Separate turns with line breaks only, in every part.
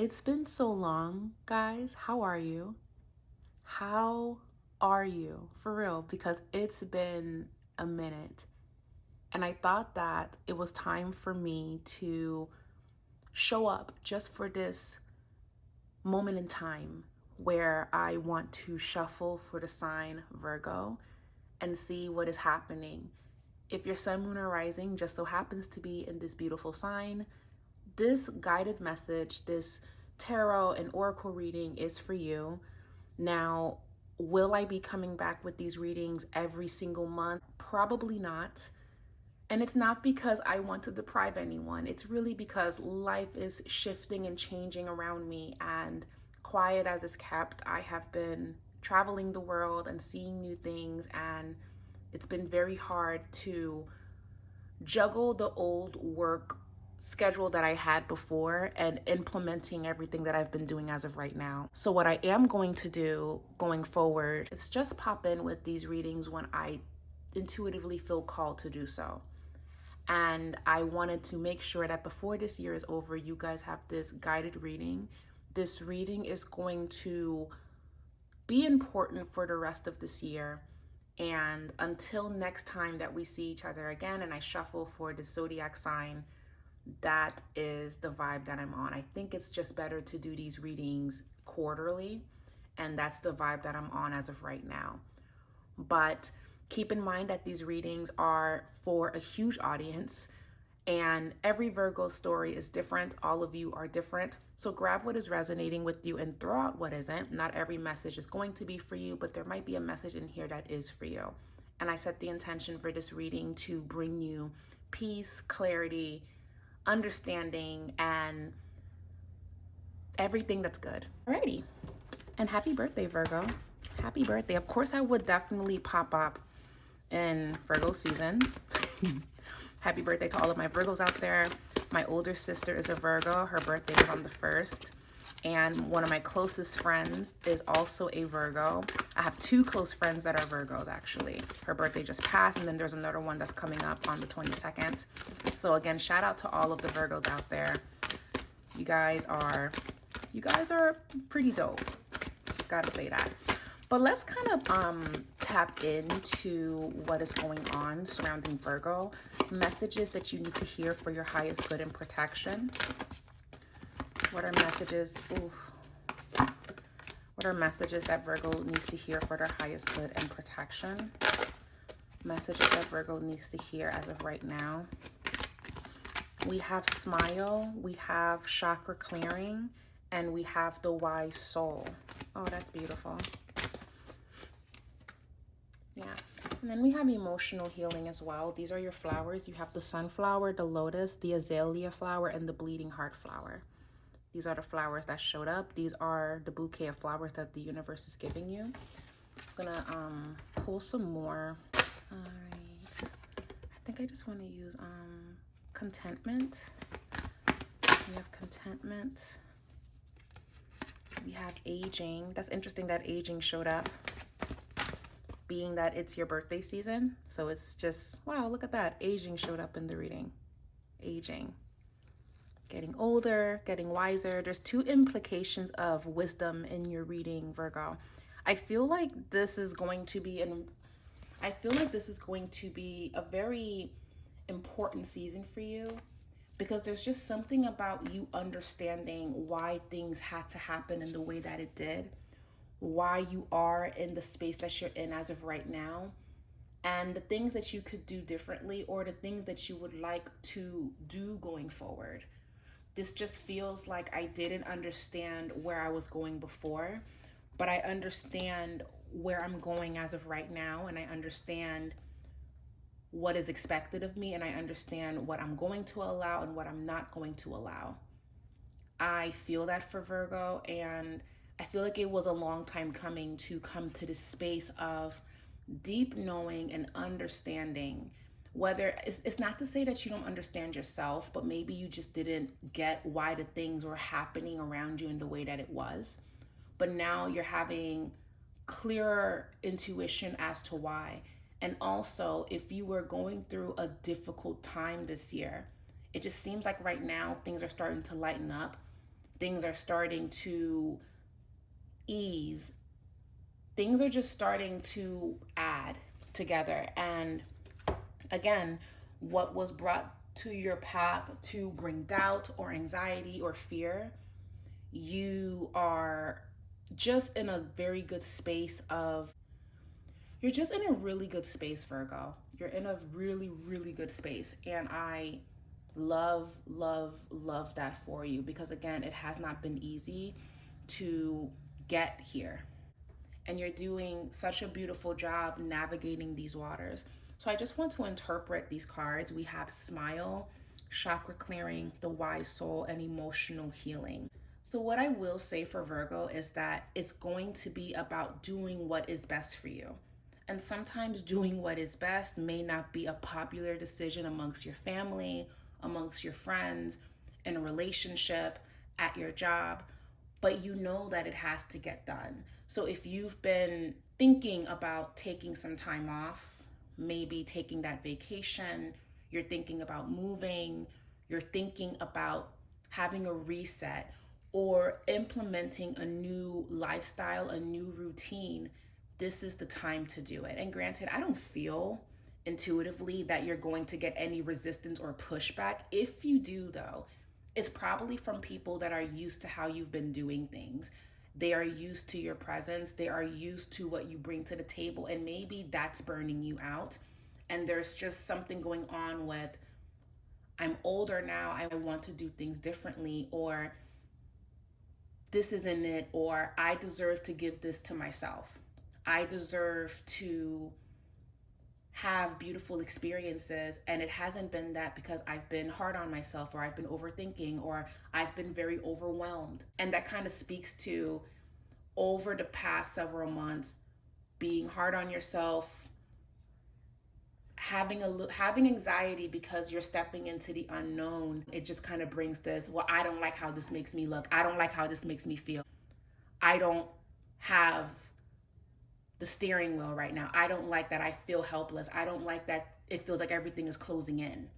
It's been so long, guys. How are you? How are you? For real, because it's been a minute. And I thought that it was time for me to show up just for this moment in time where I want to shuffle for the sign Virgo and see what is happening. If your sun, moon, or rising just so happens to be in this beautiful sign, this guided message, this tarot and oracle reading is for you. Now, will I be coming back with these readings every single month? Probably not. And it's not because I want to deprive anyone. It's really because life is shifting and changing around me. And quiet as it's kept, I have been traveling the world and seeing new things. And it's been very hard to juggle the old work schedule that I had before and implementing everything that I've been doing as of right now. So what I am going to do going forward is just pop in with these readings when I intuitively feel called to do so. And I wanted to make sure that before this year is over, you guys have this guided reading. This reading is going to be important for the rest of this year. And until next time that we see each other again and I shuffle for the zodiac sign, that is the vibe that I'm on. I think it's just better to do these readings quarterly, and that's the vibe that I'm on as of right now. But keep in mind that these readings are for a huge audience, and every Virgo story is different. All of you are different. So grab what is resonating with you and throw out what isn't. Not every message is going to be for you, but there might be a message in here that is for you. And I set the intention for this reading to bring you peace, clarity, understanding, and everything that's good. Alrighty. And happy birthday, Virgo. Happy birthday. Of course, I would definitely pop up in Virgo season. Happy birthday to all of my Virgos out there. My older sister is a Virgo. Her birthday was on the 1st. And one of my closest friends is also a Virgo. I have two close friends that are Virgos, actually. Her birthday just passed, and then there's another one that's coming up on the 22nd. So again, shout out to all of the Virgos out there. You guys are pretty dope. Just gotta say that. But let's kind of tap into what is going on surrounding Virgo. Messages that you need to hear for your highest good and protection. What are messages? What are messages that Virgo needs to hear for their highest good and protection? Messages that Virgo needs to hear as of right now. We have smile, we have chakra clearing, and we have the wise soul. Oh, that's beautiful. Yeah. And then we have emotional healing as well. These are your flowers. You have the sunflower, the lotus, the azalea flower, and the bleeding heart flower. These are the flowers that showed up. These are the bouquet of flowers that the universe is giving you. I'm gonna pull some more. All right. I think I just want to use contentment. We have contentment. We have aging. That's interesting that aging showed up, being that it's your birthday season. So it's just, wow, look at that. Aging showed up in the reading. Aging. Getting older, getting wiser. There's two implications of wisdom in your reading, Virgo. I feel like this is going to be a very important season for you, because there's just something about you understanding why things had to happen in the way that it did, why you are in the space that you're in as of right now, and the things that you could do differently, or the things that you would like to do going forward. This just feels like I didn't understand where I was going before, but I understand where I'm going as of right now, and I understand what is expected of me, and I understand what I'm going to allow and what I'm not going to allow. I feel that for Virgo, and I feel like it was a long time coming to come to this space of deep knowing and understanding. Whether it's not to say that you don't understand yourself, but maybe you just didn't get why the things were happening around you in the way that it was. But now you're having clearer intuition as to why. And also, if you were going through a difficult time this year, it just seems like right now things are starting to lighten up. things are starting to ease. Things are just starting to add together. And again, what was brought to your path to bring doubt or anxiety or fear, you are just in a very good space of, you're just in a really good space, Virgo. You're in a really, really good space. And I love, love, love that for you, because again, it has not been easy to get here. And you're doing such a beautiful job navigating these waters. So I just want to interpret these cards. We have smile, chakra clearing, the wise soul, and emotional healing. So what I will say for Virgo is that it's going to be about doing what is best for you. And sometimes doing what is best may not be a popular decision amongst your family, amongst your friends, in a relationship, at your job, but you know that it has to get done. So if you've been thinking about taking some time off, maybe taking that vacation, you're thinking about moving, you're thinking about having a reset or implementing a new lifestyle, a new routine, this is the time to do it. And granted, I don't feel intuitively that you're going to get any resistance or pushback. If you do, though, it's probably from people that are used to how you've been doing things. They are used to your presence, they are used to what you bring to the table, and maybe that's burning you out. And there's just something going on with, I'm older now, I want to do things differently, or this isn't it, or I deserve to give this to myself. I deserve to have beautiful experiences, and it hasn't been that because I've been hard on myself, or I've been overthinking, or I've been very overwhelmed. And that kind of speaks to, over the past several months, being hard on yourself, having anxiety because you're stepping into the unknown. It just kind of brings this, well, I don't like how this makes me look, I don't like how this makes me feel, I don't have the steering wheel right now, I don't like that I feel helpless, I don't like that it feels like everything is closing in.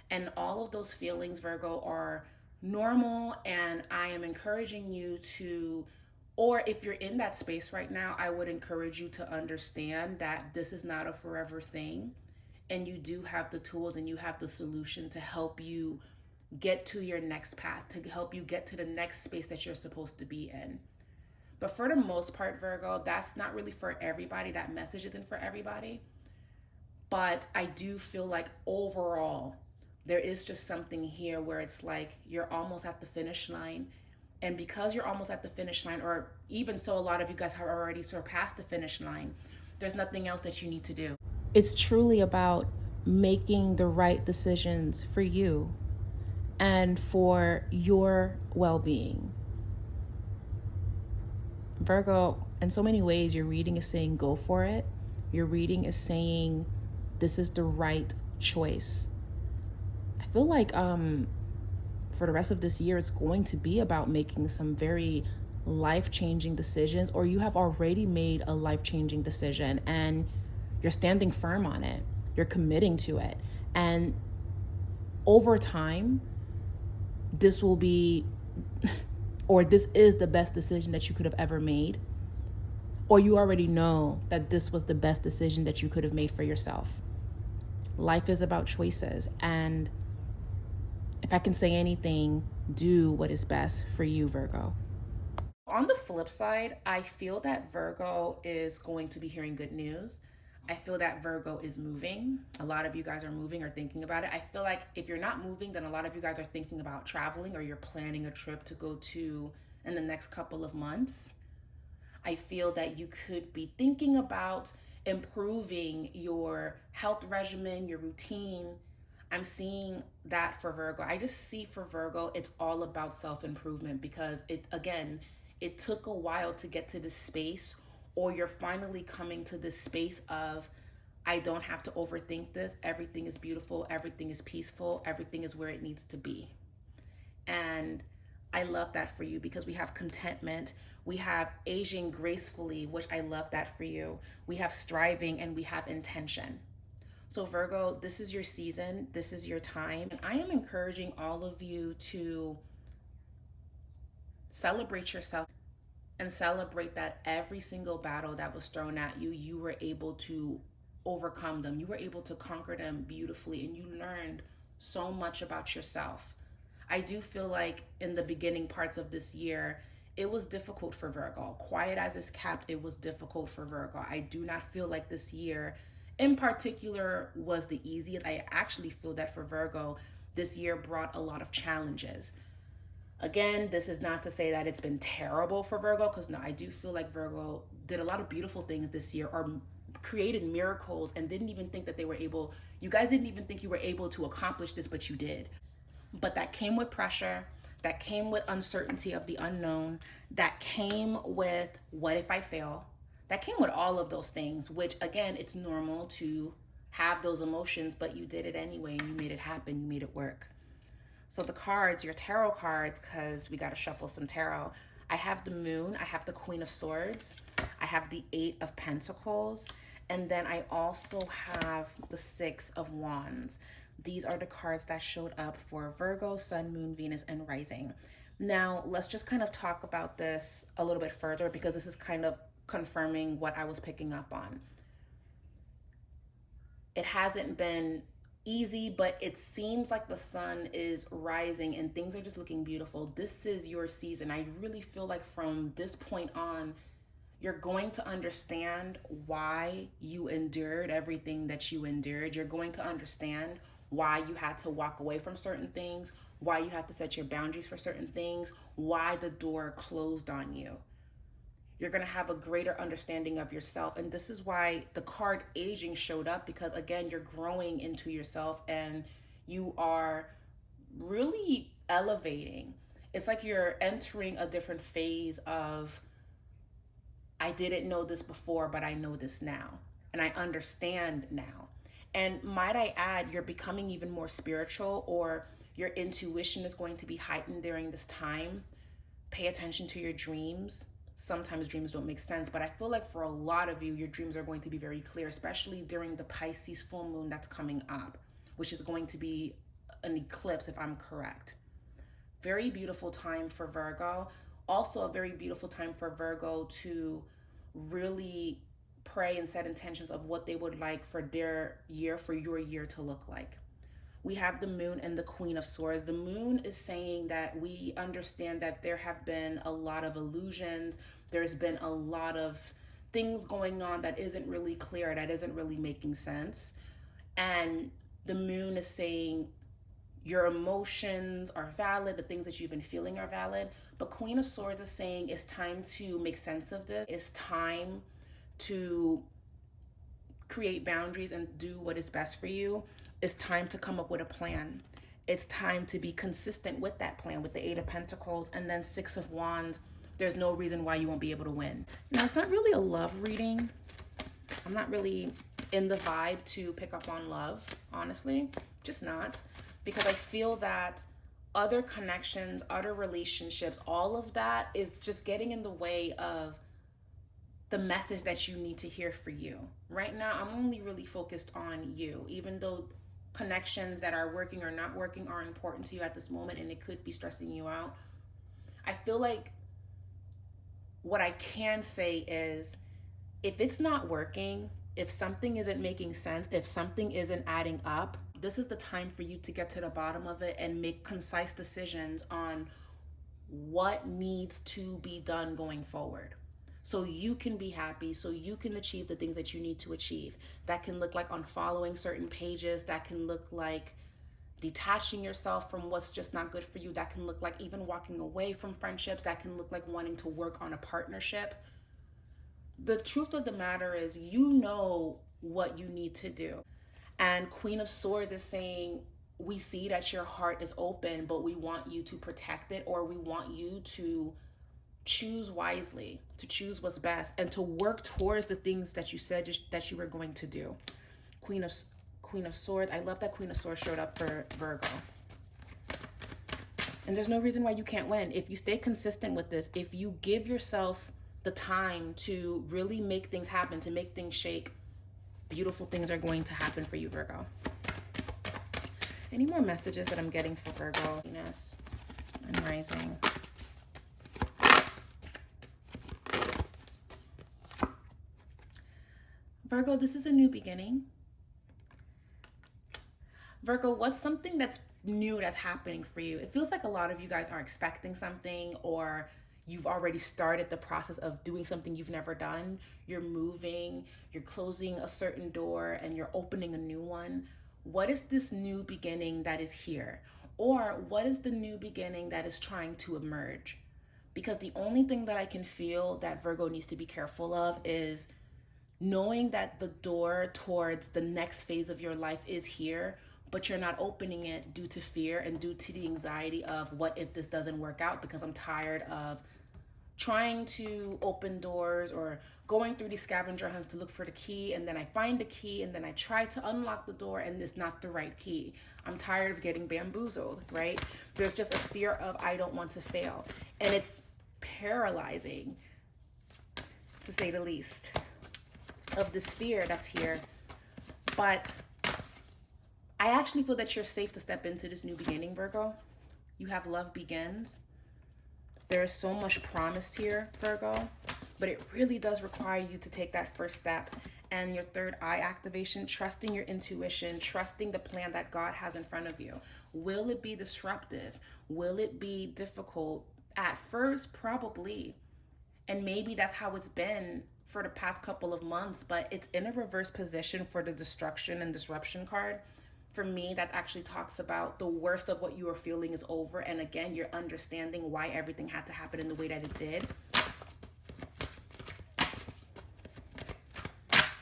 And all of those feelings, Virgo, are normal, and I am encouraging you to, or if you're in that space right now, I would encourage you to understand that this is not a forever thing, and you do have the tools and you have the solution to help you get to your next path, to help you get to the next space that you're supposed to be in. But for the most part, Virgo, that's not really for everybody. That message isn't for everybody. But I do feel like overall, there is just something here where it's like you're almost at the finish line. And because you're almost at the finish line, or even so, a lot of you guys have already surpassed the finish line, there's nothing else that you need to do. It's truly about making the right decisions for you and for your well being. Virgo, in so many ways, your reading is saying go for it. Your reading is saying this is the right choice. I feel like for the rest of this year, it's going to be about making some very life-changing decisions, or you have already made a life-changing decision and you're standing firm on it. You're committing to it. And over time, this will be, or this is the best decision that you could have ever made. Or you already know that this was the best decision that you could have made for yourself. Life is about choices. And if I can say anything, do what is best for you, Virgo. On the flip side, I feel that Virgo is going to be hearing good news. I feel that Virgo is moving. A lot of you guys are moving or thinking about it. I feel like if you're not moving, then a lot of you guys are thinking about traveling, or you're planning a trip to go to in the next couple of months. I feel that you could be thinking about improving your health regimen, your routine. I'm seeing that for Virgo. I just see for Virgo, it's all about self-improvement, because it took a while to get to this space, or you're finally coming to this space of, I don't have to overthink this. Everything is beautiful. Everything is peaceful. Everything is where it needs to be. And I love that for you, because we have contentment, we have aging gracefully, which I love that for you. We have striving, and we have intention. So Virgo, this is your season, this is your time. And I am encouraging all of you to Celebrate yourself and celebrate that every single battle that was thrown at you, you were able to overcome them. You were able to conquer them beautifully, and you learned so much about yourself. I do feel like in the beginning parts of this year, it was difficult for Virgo. Quiet as it's kept, it was difficult for Virgo. I do not feel like this year in particular was the easiest. I actually feel that for Virgo, this year brought a lot of challenges. Again, this is not to say that it's been terrible for Virgo, because no, I do feel like Virgo did a lot of beautiful things this year, or created miracles, and didn't even think that they were able, you guys didn't even think you were able to accomplish this, but you did. But that came with pressure, that came with uncertainty of the unknown, that came with what if I fail, that came with all of those things, which again, it's normal to have those emotions, but you did it anyway, and you made it happen, you made it work. So the cards, your tarot cards, because we got to shuffle some tarot. I have the Moon, I have the Queen of Swords, I have the Eight of Pentacles, and then I also have the Six of Wands. These are the cards that showed up for Virgo, Sun, Moon, Venus, and Rising. Now, let's just kind of talk about this a little bit further, because this is kind of confirming what I was picking up on. It hasn't been easy, but it seems like the sun is rising and things are just looking beautiful. This is your season. I really feel like from this point on, you're going to understand why you endured everything that you endured. You're going to understand why you had to walk away from certain things, why you had to set your boundaries for certain things, why the door closed on you. You're going to have a greater understanding of yourself. And this is why the card aging showed up, because again, you're growing into yourself and you are really elevating. It's like you're entering a different phase of, I didn't know this before, but I know this now. And I understand now. And might I add, you're becoming even more spiritual, or your intuition is going to be heightened during this time. Pay attention to your dreams. Sometimes dreams don't make sense, but I feel like for a lot of you, your dreams are going to be very clear, especially during the Pisces full moon that's coming up, which is going to be an eclipse, if I'm correct. Very beautiful time for Virgo. Also a very beautiful time for Virgo to really pray and set intentions of what they would like for their year, for your year to look like. We have the Moon and the Queen of Swords. The Moon is saying that we understand that there have been a lot of illusions. There's been a lot of things going on that isn't really clear, that isn't really making sense. And the Moon is saying your emotions are valid, the things that you've been feeling are valid. But Queen of Swords is saying it's time to make sense of this. It's time to create boundaries and do what is best for you. It's time to come up with a plan. It's time to be consistent with that plan, with the Eight of Pentacles and then Six of Wands. There's no reason why you won't be able to win. Now, it's not really a love reading. I'm not really in the vibe to pick up on love, honestly. Just not. Because I feel that other connections, other relationships, all of that is just getting in the way of the message that you need to hear for you. Right now, I'm only really focused on you, even though connections that are working or not working are important to you at this moment and it could be stressing you out. I feel like what I can say is, if it's not working, if something isn't making sense, if something isn't adding up, this is the time for you to get to the bottom of it and make concise decisions on what needs to be done going forward, so you can be happy, so you can achieve the things that you need to achieve. That can look like unfollowing certain pages. That can look like detaching yourself from what's just not good for you. That can look like even walking away from friendships. That can look like wanting to work on a partnership. The truth of the matter is, you know what you need to do. And Queen of Swords is saying, we see that your heart is open, but we want you to protect it, or we want you to choose wisely, to choose what's best, and to work towards the things that you said that you were going to do. Queen of Swords. I love that Queen of Swords showed up for Virgo. And there's no reason why you can't win. If you stay consistent with this, if you give yourself the time to really make things happen, to make things shake, beautiful things are going to happen for you, Virgo. Any more messages that I'm getting for Virgo, Venus, and Rising? Virgo, this is a new beginning. Virgo, what's something that's new that's happening for you? It feels like a lot of you guys are expecting something, or you've already started the process of doing something you've never done. You're moving, you're closing a certain door, and you're opening a new one. What is this new beginning that is here? Or what is the new beginning that is trying to emerge? Because the only thing that I can feel that Virgo needs to be careful of is knowing that the door towards the next phase of your life is here, but you're not opening it due to fear and due to the anxiety of what if this doesn't work out, because I'm tired of trying to open doors or going through these scavenger hunts to look for the key, and then I find the key and then I try to unlock the door and it's not the right key. I'm tired of getting bamboozled, right? There's just a fear of I don't want to fail, and it's paralyzing, to say the least, of this fear that's here. But I actually feel that you're safe to step into this new beginning, Virgo. You have love begins. There is so much promised here, Virgo, but it really does require you to take that first step. And your third eye activation, trusting your intuition, trusting the plan that God has in front of you. Will it be disruptive? Will it be difficult? At first, probably. And maybe that's how it's been for the past couple of months, but it's in a reverse position for the destruction and disruption card. For me, that actually talks about the worst of what you are feeling is over. And again, you're understanding why everything had to happen in the way that it did.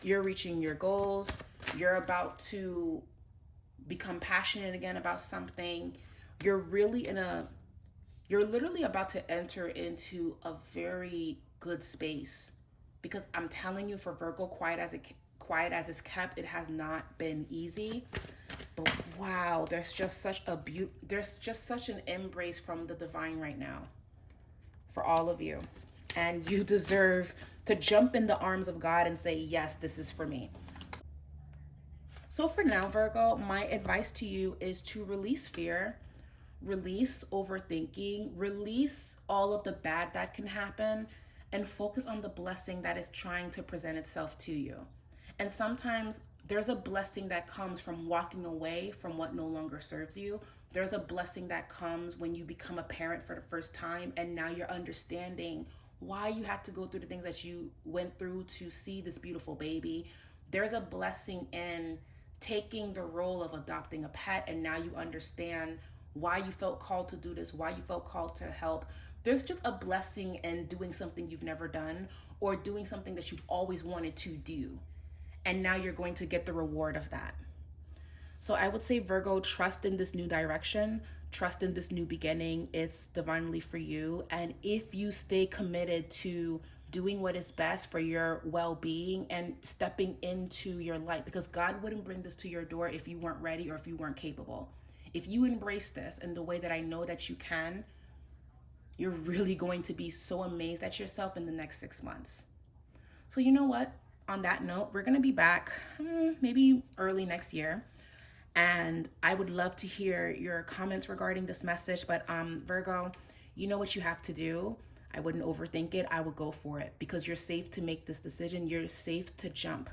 You're reaching your goals. You're about to become passionate again about something. You're literally about to enter into a very good space, because I'm telling you, for Virgo, quiet as it's kept, it has not been easy. But wow, there's just such an embrace from the divine right now for all of you. And you deserve to jump in the arms of God and say, yes, this is for me. So for now, Virgo, my advice to you is to release fear, release overthinking, release all of the bad that can happen, and focus on the blessing that is trying to present itself to you. And sometimes there's a blessing that comes from walking away from what no longer serves you. There's a blessing that comes when you become a parent for the first time, and now you're understanding why you had to go through the things that you went through to see this beautiful baby. There's a blessing in taking the role of adopting a pet, and now you understand why you felt called to do this, why you felt called to help. There's just a blessing in doing something you've never done, or doing something that you've always wanted to do. And now you're going to get the reward of that. So I would say, Virgo, trust in this new direction, trust in this new beginning. It's divinely for you. And if you stay committed to doing what is best for your well-being and stepping into your light, because God wouldn't bring this to your door if you weren't ready or if you weren't capable. If you embrace this in the way that I know that you can, you're really going to be so amazed at yourself in the next 6 months. So you know what? On that note, we're going to be back maybe early next year. And I would love to hear your comments regarding this message. But Virgo, you know what you have to do. I wouldn't overthink it. I would go for it, because you're safe to make this decision. You're safe to jump.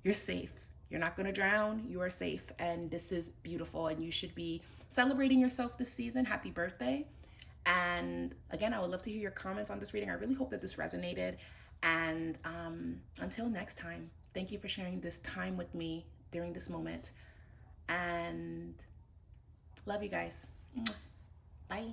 You're safe. You're not going to drown. You are safe. And this is beautiful. And you should be celebrating yourself this season. Happy birthday. And again, I would love to hear your comments on this reading. I really hope that this resonated. And until next time, thank you for sharing this time with me during this moment. And love you guys. Bye.